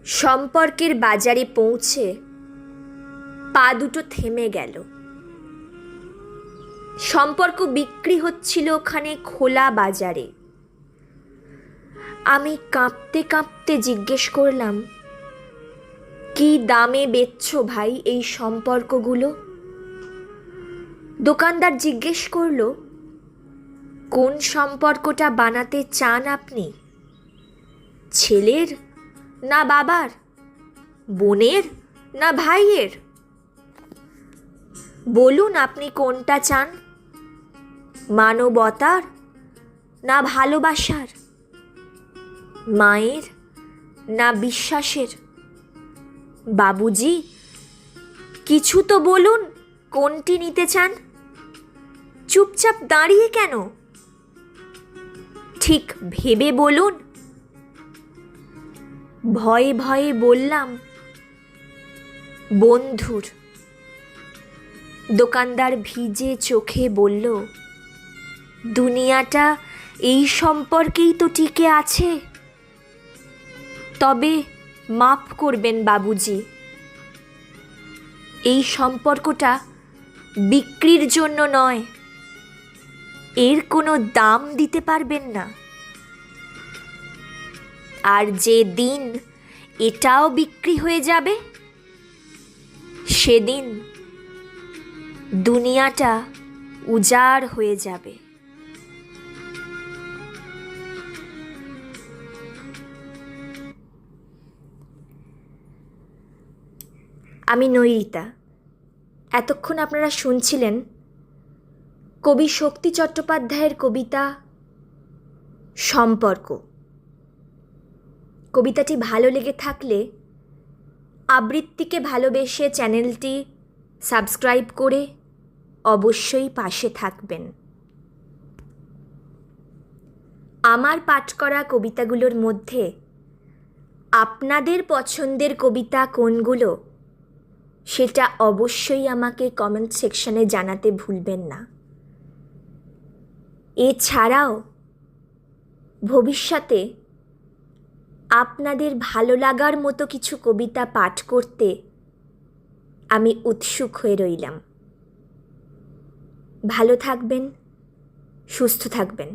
সম্পর্কের বাজারে পৌঁছে পা দুটো থেমে গেল। সম্পর্ক বিক্রি হচ্ছিল ওখানে খোলা বাজারে। আমি কাঁপতে কাঁপতে জিজ্ঞেস করলাম, কি দামে বেচছো ভাই এই সম্পর্কগুলো? দোকানদার জিজ্ঞেস করলো, কোন সম্পর্কটা বানাতে চান আপনি? ছেলের না বাবার, বোনের না ভাইয়ের? বলুন আপনি কোনটা চান, মানবতার না ভালোবাসার, মায়ের না বিশ্বাসের? বাবুজি কিছু তো বলুন, কোনটি নিতে চান? চুপচাপ দাঁড়িয়ে কেন? ঠিক ভেবে বলুন। ভয়ে ভয়ে বললাম, বন্ধুর। দোকানদার ভিজে চোখে বলল, দুনিয়াটা এই সম্পর্কেই তো টিকে আছে। তবে মাফ করবেন বাবুজি, এই সম্পর্কটা বিক্রির জন্য নয়। এর কোনো দাম দিতে পারবেন না। আর যে দিন এটাও বিক্রি হয়ে যাবে, সেদিন দুনিয়াটা উজাড় হয়ে যাবে। আমি নৈরিতা। এতক্ষণ আপনারা শুনছিলেন কবি শক্তি চট্টোপাধ্যায়ের কবিতা সম্পর্ক। কবিতাটি ভালো লেগে থাকলে আবৃত্তিকে ভালোবেসে চ্যানেলটি সাবস্ক্রাইব করে অবশ্যই পাশে থাকবেন। আমার পাঠ করা কবিতাগুলোর মধ্যে আপনাদের পছন্দের কবিতা কোনগুলো সেটা অবশ্যই আমাকে কমেন্ট সেকশনে জানাতে ভুলবেন না। এছাড়াও ভবিষ্যতে আপনাদের ভালো লাগার মতো কিছু কবিতা পাঠ করতে আমি উৎসুক হয়ে রইলাম। ভালো থাকবেন, সুস্থ থাকবেন।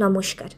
নমস্কার।